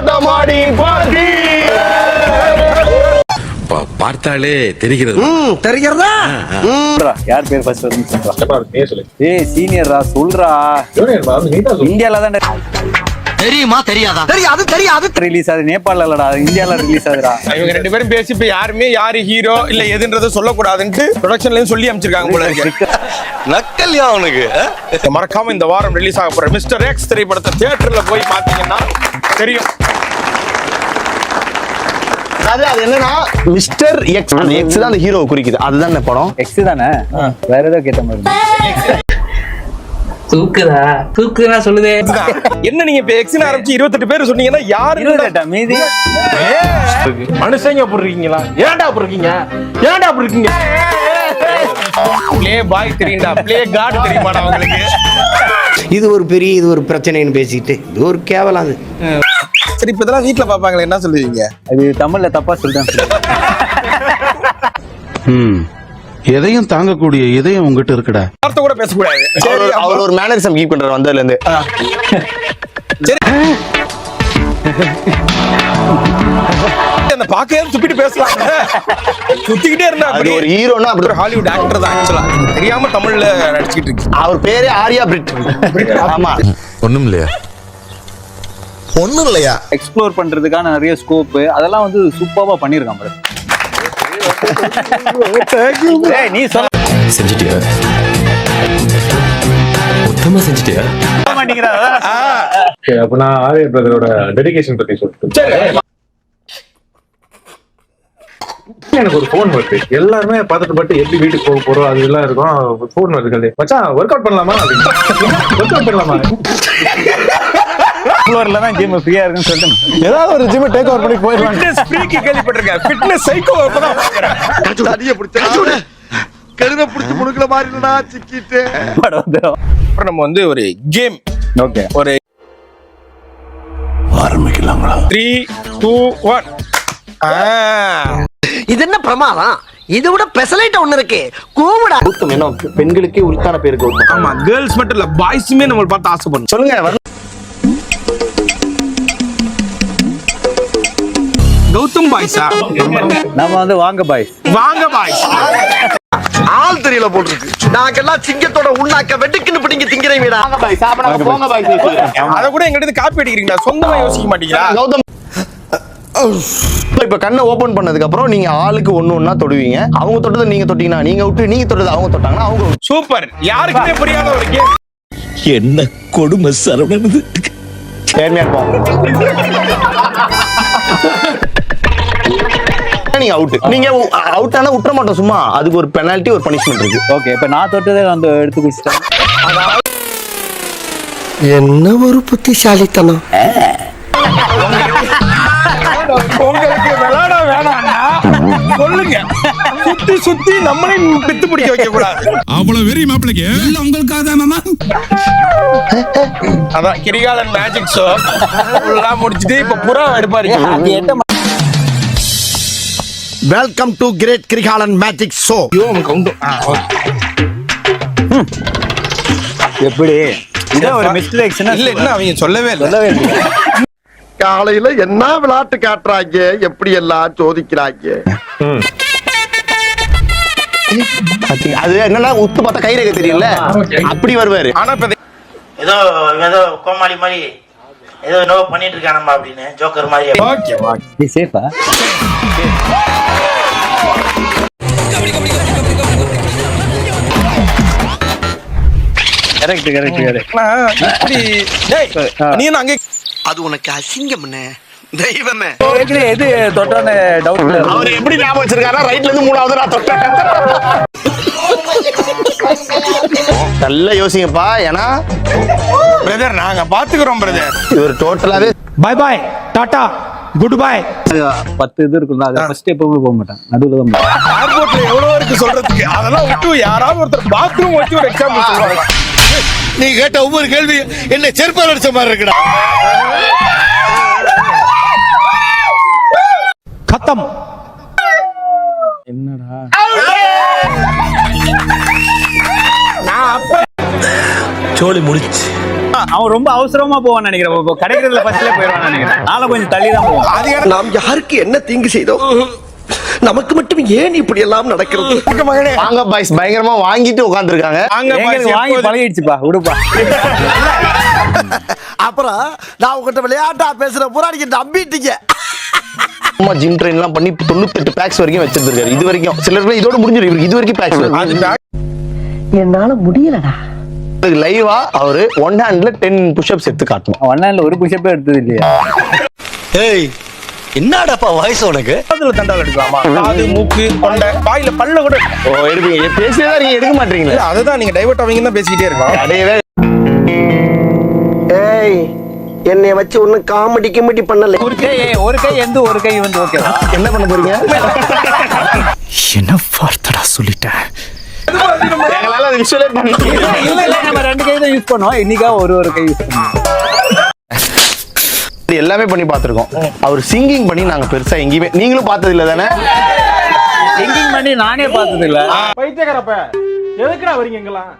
ஆட்டமாடி பாட்டி பார்த்தாலே தெரிகிறது. தெரிகிறதா? யார் பேர் ஃபர்ஸ்ட் வந்து ஏய் சீனியர்ரா சொல்றா. இந்தியால தான் தெரியுமா தெரியாதா? தெரியாது ரிலீஸ் ஆகுது. நேபாளல இல்லடா, இந்தியால ரிலீஸ் ஆகுதுடா. இவங்க ரெண்டு பேரும் பேசி இப்ப யாருமே யாரு ஹீரோ இல்ல எதுன்றத சொல்லக்கூடாதுன்னு ப்ரொடக்ஷன்லயும் சொல்லி அமைச்சிருக்காங்க போல இருக்கு. நக்கல்யா அவனுக்கு. மறக்காம இந்த வாரம் ரிலீஸ் ஆக போற மிஸ்டர் எக்ஸ் திரைப்படத்தை தியேட்டர்ல போய் பாத்தீங்கன்னா தெரியும். அது என்னன்னா மிஸ்டர் எக்ஸ், அந்த எக்ஸ் தான் அந்த ஹீரோவை குறிக்குது. அதுதான் படம் எக்ஸ் தானே, வேற ஏதோ கேட்ட மாதிரி. தூக்குதா சொல்லுதே. என்ன நீங்க இப்ப எக்ஸ்னு ஆரம்பிச்சு 28 பேர் சொன்னீங்கன்னா யாரு மீதி மனுஷங்க அப்படி இருக்கீங்களா? ஏன்டா அப்படி இருக்கீங்க? ஏன்டா அப்படி இருக்கீங்க? ப்ளே பாய் தெரியும்டா, ப்ளே காட் தெரியுமாடா உங்களுக்கு? இது ஒரு பிரச்சனைன்னு பேசிட்டு இது ஒரு கேவலம். அது சரி, இப்ப இதெல்லாம் வீட்டுல பாப்பாங்களே, என்ன சொல்லுவீங்க? அது தமிழ்ல தப்பா சொல்றேன். எதையும் தாங்கக்கூடிய இதயம் உங்ககிட்ட இருக்குடா. வார்த்தை கூட பேசக்கூடாது. அவர் ஒரு மேனரிசம் கீப் பண்றாரு வந்ததுல இருந்து. அந்த பாக்கையே சுப்பிட்டு பேசலாம், சுத்திக்கிட்டே இருந்தா அது ஒரு ஹீரோனா அப்படி ஒரு ஹாலிவுட் ஆக்டர் தான் ஆக்சுவலா. தெரியாம தமிழ்ல நடிச்சிட்டு இருக்கு. அவர் பேரே ஆர்யா பிரிட். ஆமா, ஒண்ணும் இல்லையா? எக்ஸ்ப்ளோர் பண்றதுக்கான நிறைய ஸ்கோப் அதெல்லாம் வந்து சூப்பரா பண்ணிருக்கான் bro. ஏய் நீ சொல்ல செஞ்சிட்டியா? மொத்தமா செஞ்சிட்டியா? மாட்டீங்கடா. அப்ப நான் ஆர்யா பிரதரோட டெடிகேஷன் பத்தி சொல்லிட்டேன். எனக்கு ஒரு போன் வருது, எல்லாருமே பார்த்துட்டு எப்படி வீட்டுக்கு போக போறோம் அது எல்லாம் இருக்கும். போன் வருது, மச்சான் ஒர்க் அவுட் பண்ணலாமா? ஒர்க் அவுட் பண்ணலாமா? ஃப்ளோர்ல தான் ஜிம் ஃப்ரீயா இருக்குன்னு சொல்லிட்டு ஏதாவது ஒரு ஜிம் டேக் ஓவர் பண்ணி போயிடலாம். ஃபிட்னஸ் ஃப்ரீக்கு கேள்விப்பட்டிருக்கேன். ஃபிட்னஸ் சைக்கோ அப்பதான் பாக்குறேன். அடிய பிடிச்ச கருத பிடிச்சு முடுக்கல மாதிரி இல்லடா சிக்கிட்டு. அப்புறம் நம்ம வந்து ஒரு கேம், ஓகே, ஒரு ஆரம்பிக்கலாங்களா? 3 2 1. இது என்ன பிரமாதம்? இதை விட பெசலைட் ஒண்ணு இருக்கு. கூவுடா. கௌதம் என்ன பெண்களுக்கே உரித்தான பேரு கௌதம். ஆமா, கேர்ள்ஸ் மட்டும் இல்ல பாய்ஸுமே நம்ம பார்த்து ஆசைப்படணும். சொல்லுங்க. கௌதம் பாய்ஸா? நம்ம வந்து வாங்க பாய்ஸ். வாங்க பாய்ஸ். ஆள் தெரியல போட்டுருக்கு. நாங்கெல்லாம் சிங்கத்தோட உண்ணாக்க வெட்டுக்குன்னு பிடிங்க திங்கிறீங்கடா. வாங்க பாய்ஸ், சாப்பிடாம போங்க பாய்ஸ். அத கூட எங்க கிட்ட காப்பி அடிக்கிறீங்களா? சொந்தமா யோசிக்க மாட்டீங்களா? கௌதம் இப்ப கண்ணை ஓபன் பண்ணதுக்கு அப்புறம் நீங்க ஆளுக்கு ஒண்ணு தொடுவீங்க. அவங்க தொட்டதை நீங்க தொட்டீங்கன்னா நீங்க விட்டு, நீங்க தொட்டதை அவங்க தொட்டாங்கன்னா அவங்க. சூப்பர். யாருக்குமே புரியாத ஒரு கேம். என்ன கொடுமை சரவணன். நேர்மையா இருப்போம். நீங்க அவுட். நீங்க அவுட் ஆனா விட்டுற மாட்டோம் சும்மா. அதுக்கு ஒரு பெனால்டி, ஒரு பனிஷ்மெண்ட் இருக்கு. ஓகே, இப்ப நான் தொட்டதே வந்து எடுத்து குடிச்சிட்டேன். என்ன ஒரு புத்திசாலித்தனம். உங்களுக்கு விளையாட வேணாம்னா சொல்லுங்க. சுத்தி சுத்தி நம்மளையும் பித்து பிடிக்க வைக்க கூடாது. அவ்வளவு வெறி மாப்பிளைக்கு உங்களுக்காக தான் மாமா. அதான் கிரிகாலன் மேஜிக் ஷோ எல்லாம் முடிச்சிட்டு இப்ப புறா எடுப்பாரு. Welcome to great Kirikalan magic show. எப்படி இத ஒரு மிஸ்டேக்ஸ்னா இல்ல, என்ன அவங்க சொல்லவே இல்ல. காலையில என்ன விளையாட்டு காட்டுறாங்க, எப்படி எல்லாம் சோதிக்கிறாங்க. அது என்னன்னா உத்து பார்த்தா கை ரேகை தெரியல, அப்படி வருவாரு. ஆனா இப்ப ஏதோ கோமாளி மாதிரி ஏதோ பண்ணிட்டு இருக்கானம்மா அப்படின்னு ஜோக்கர் மாதிரி. Okay okay. நீ சேஃபா? கரெக்ட். இப்படி டேய் நீ அங்க அது உனக்கு அசிங்கம்னே தெய்வமே. எது தொட்டான டவுட். அவர் எப்படி ஞாபகம் வச்சிருக்காரா? ரைட்ல இருந்து மூணாவது நான் தொட்டேன். நல்லா யோசிங்கப்பா. ஏன்னா பிரதர் நாங்க பாத்துக்கிறோம் பிரதர். இவர் டோட்டலாவே bye bye tata good bye. 10 இது இருக்குல்ல, அத ஃபர்ஸ்ட் எப்பவுமே போக மாட்டேன், நடுவுல தான் போவேன். ஏர்போர்ட்ல எவ்வளவு இருக்கு சொல்றதுக்கு. அதெல்லாம் விட்டு யாராவது ஒருத்தர் பாத்ரூம் வச்சு ஒரு எக்ஸாம்பிள் சொல்லுவாங்க. நீ கேட்ட ஒவ்வொரு கேள்வி என்ன செருப்பால் அடிச்ச மாதிரி இருக்குடா. கத்தம். என்னடா சோலி முடிச்சு அவன் ரொம்ப அவசரமா போவான்னு நினைக்கிறேன். இப்போ கிடைக்கிறதுல ஃபர்ஸ்ட்ல போயிடுவான்னு நினைக்கிறேன். நாளை கொஞ்சம் தள்ளி தான் போவான். அது நாம் யாருக்கு என்ன தீங்கு செய்தோம்? நமக்கு மட்டும் ஏன் இப்படி எல்லாம் நடக்கிறது? எனக்கு மகனே வாங்க பாய்ஸ் பயங்கரமா வாங்கிட்டு உட்கார்ந்துருக்காங்க. வாங்க எங்களுக்கு பாய்ஸ், வாங்கி எப்போதும் பழகிடுச்சுப்பா, விடுப்பா. அப்புறம் நான் உங்ககிட்ட விளையாட்டா பேசுற புறாடிக்கு நம்பிட்டீங்க. சும்மா ஜிம் ட்ரெயின் எல்லாம் பண்ணி 98 பேக்ஸ் வரைக்கும் வச்சிருக்காரு. இது வரைக்கும் சிலர் இதோட முடிஞ்சிடும். இவருக்கு இது வரைக்கும் பேக்ஸ் அது back- என்னால முடியலடா. லைவா அவரு ஒன் ஹேண்ட்ல 10 புஷ்அப்ஸ் எடுத்து காட்டணும். ஒன்னால ஒரு புஷப்பே எடுத்தது இல்லையா? ஏய் என்னடாப்பா வாய்ஸ் உனக்கு? அதுல தண்டால் எடுக்கலாமா? காது, மூக்கு, தொண்டை, வாயில பல்ல கூட ஓ எடுப்பீங்க. பேசியதா நீங்க எடுக்க மாட்டீங்களா? இல்ல, அதுதான் நீங்க டைவர்ட் ஆவீங்கன்னு தான் பேசிக்கிட்டே இருக்கோம். அடையவே ஏய் என்னை வச்சு ஒன்னும் காமெடி கிமெடி பண்ணல. ஒரு கை எந்த ஒரு கை வந்து ஓகேவா? என்ன பண்ண போறீங்க? என்ன வார்த்தடா சொல்லிட்டேன். எங்களால அது விஷுவலே பண்ண இல்ல நம்ம 2 கை தான் யூஸ் பண்ணுவோம். இன்னைக்கா ஒரு கை யூஸ் பண்ணுவோம். எல்லாமே பண்ணி பார்த்திருக்கோம். அவர் சிங்கிங் பண்ணி நாங்க பெருசா எங்கேயுமே நீங்களும் பார்த்தது இல்ல தானே? சிங்கிங் பண்ணி நானே பார்த்தது இல்ல. பைத்தியக்காரப்ப எதுக்குடா வரீங்க எங்கெல்லாம்?